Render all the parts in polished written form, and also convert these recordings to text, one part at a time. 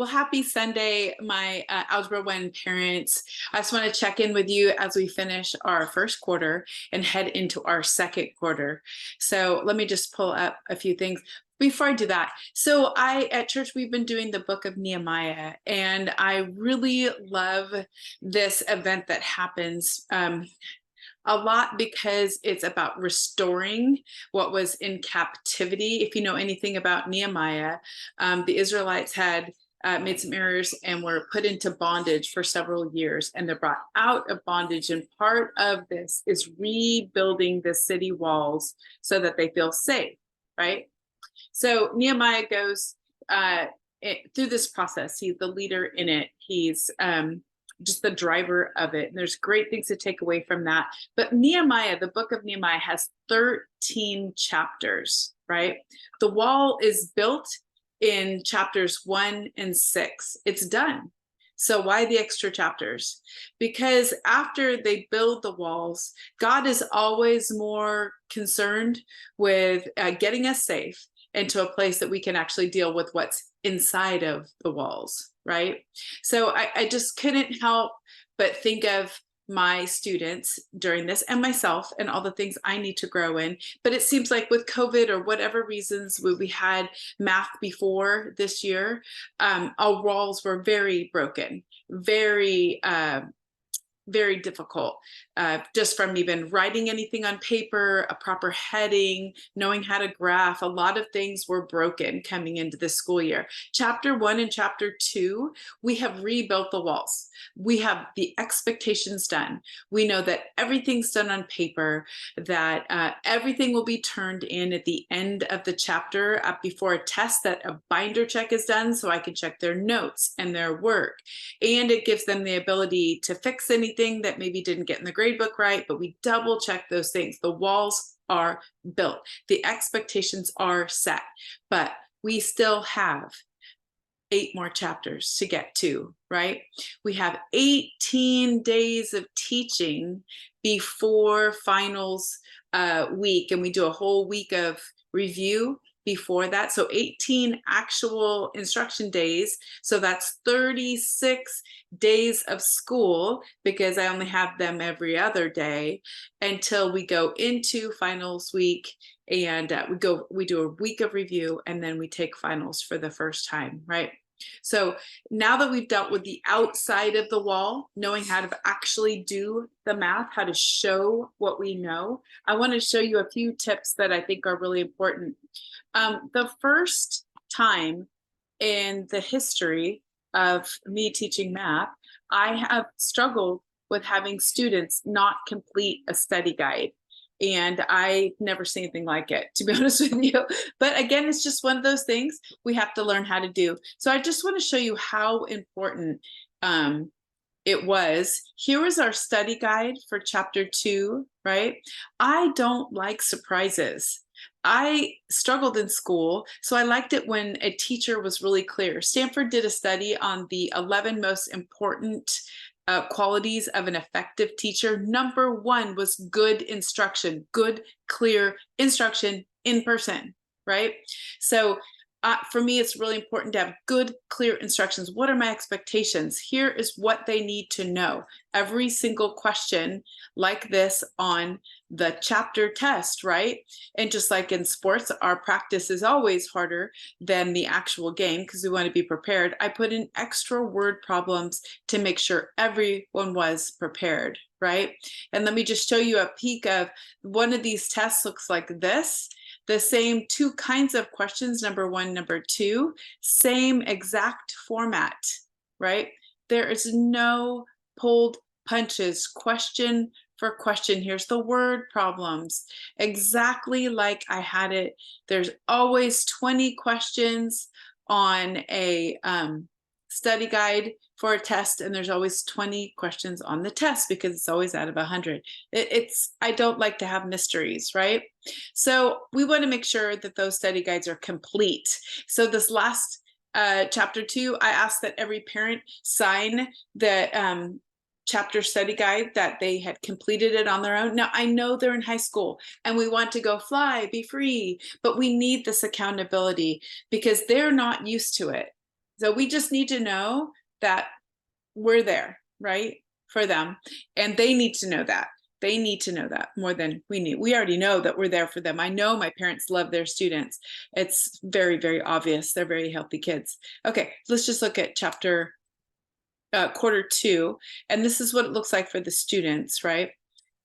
Well, happy Sunday, my Algebra 1 parents. I just want to check in with you as we finish our first quarter and head into our second quarter. So let me just pull up a few things. Before I do that, so at church, we've been doing the book of Nehemiah, and I really love this event that happens. A lot because it's about restoring what was in captivity. If you know anything about Nehemiah, the Israelites had made some errors and were put into bondage for several years, and they're brought out of bondage. And part of this is rebuilding the city walls so that they feel safe, right? So Nehemiah goes through this process. He's the leader in it. He's just the driver of it. And there's great things to take away from that. But Nehemiah, the book of Nehemiah, has 13 chapters, right? The wall is built in chapters 1 and 6. It's done. So why the extra chapters? Because after they build the walls, God is always more concerned with getting us safe into a place that we can actually deal with what's inside of the walls, right? So I just couldn't help but think of my students during this and myself and all the things I need to grow in. But it seems like with COVID or whatever reasons we had math before this year, our walls were very broken, very difficult, just from even writing anything on paper, a proper heading, knowing how to graph. A lot of things were broken coming into the school year. Chapter 1 and chapter 2, we have rebuilt the walls. We have the expectations done. We know that everything's done on paper, that everything will be turned in at the end of the chapter before a test, that a binder check is done so I can check their notes and their work. And it gives them the ability to fix anything that maybe didn't get in the grade book right, but we double check those things. The walls are built. The expectations are set, but we still have 8 more chapters to get to, right? We have 18 days of teaching before finals week, and we do a whole week of review before that. So 18 actual instruction days. So that's 36 days of school, because I only have them every other day until we go into finals week. And we do a week of review, and then we take finals for the first time, right? So now that we've dealt with the outside of the wall, knowing how to actually do the math, how to show what we know, I want to show you a few tips that I think are really important. The first time in the history of me teaching math, I have struggled with having students not complete a study guide. And I never seen anything like it, to be honest with you. But again, it's just one of those things we have to learn how to do. So I just want to show you how important it was. Here is our study guide for chapter 2, right? I don't like surprises. I struggled in school, so I liked it when a teacher was really clear. Stanford did a study on the 11 most important qualities of an effective teacher. Number 1 was good instruction, good, clear instruction in person, right? So for me, it's really important to have good, clear instructions. What are my expectations? Here is what they need to know. Every single question like this on the chapter test, right? And just like in sports, our practice is always harder than the actual game because we want to be prepared. I put in extra word problems to make sure everyone was prepared, right? And let me just show you a peek of one of these tests. Looks like this. The same 2 kinds of questions, number 1, number 2, same exact format, right? There is no pulled punches, question for question. Here's the word problems, exactly like I had it. There's always 20 questions on a study guide for a test, and there's always 20 questions on the test because it's always out of 100. I don't like to have mysteries, right? So we want to make sure that those study guides are complete. So this last chapter 2, I asked that every parent sign the chapter study guide that they had completed it on their own. Now, I know they're in high school and we want to go fly, be free, but we need this accountability because they're not used to it. So we just need to know that we're there, right, for them. And they need to know that. They need to know that more than we need. We already know that we're there for them. I know my parents love their students. It's very, very obvious. They're very healthy kids. Okay, let's just look at quarter two. And this is what it looks like for the students, right?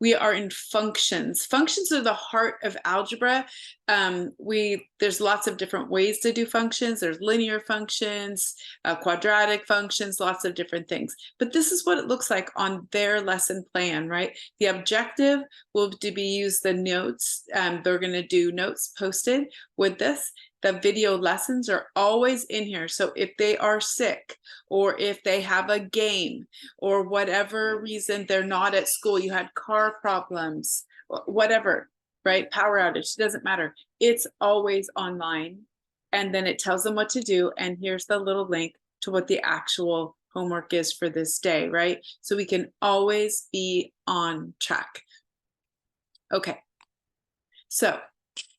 We are in functions. Functions are the heart of algebra. There's lots of different ways to do functions. There's linear functions, quadratic functions, lots of different things. But this is what it looks like on their lesson plan, right? The objective will be use the notes. They're going to do notes posted with this. The video lessons are always in here. So if they are sick, or if they have a game, or whatever reason they're not at school, you had car problems, whatever, right? Power outage, doesn't matter. It's always online. And then it tells them what to do. And here's the little link to what the actual homework is for this day, right? So we can always be on track. Okay. So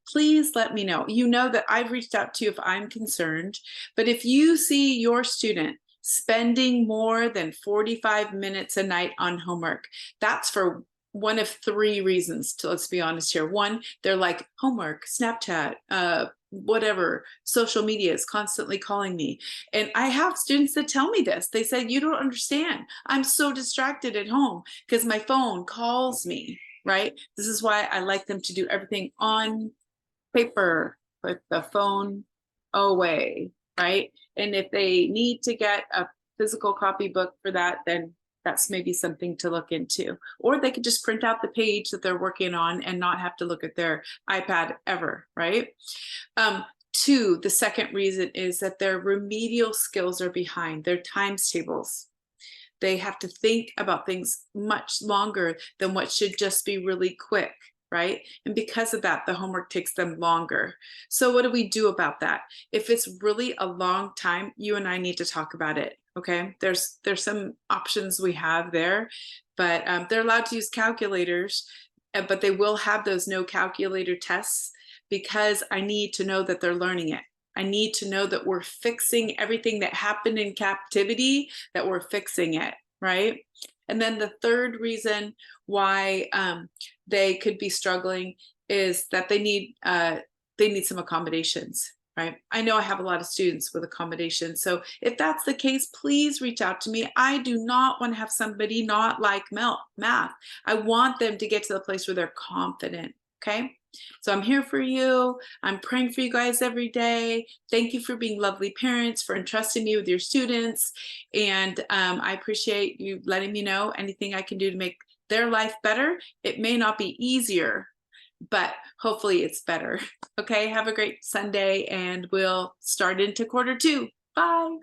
please let me know. You know that I've reached out to you if I'm concerned, but if you see your student spending more than 45 minutes a night on homework, that's for one of three reasons. Let's be honest here. One, they're like, homework, Snapchat, whatever, social media is constantly calling me. And I have students that tell me this. They said, you don't understand. I'm so distracted at home because my phone calls me, right? This is why I like them to do everything on paper, put the phone away, right? And if they need to get a physical copybook for that, then that's maybe something to look into. Or they could just print out the page that they're working on and not have to look at their iPad ever, right? Two, the second reason is that their remedial skills are behind, their times tables. They have to think about things much longer than what should just be really quick, right? And because of that, the homework takes them longer. So what do we do about that? If it's really a long time, you and I need to talk about it, okay? There's some options we have there, but they're allowed to use calculators, but they will have those no calculator tests because I need to know that they're learning it. I need to know that we're fixing everything that happened in captivity, that we're fixing it, right? And then the third reason why they could be struggling is that they need some accommodations, right? I know I have a lot of students with accommodations. So if that's the case, please reach out to me. I do not want to have somebody not like math. I want them to get to the place where they're confident, okay? So I'm here for you. I'm praying for you guys every day. Thank you for being lovely parents, for entrusting me with your students. And I appreciate you letting me know anything I can do to make their life better. It may not be easier, but hopefully it's better. Okay, have a great Sunday and we'll start into quarter two. Bye.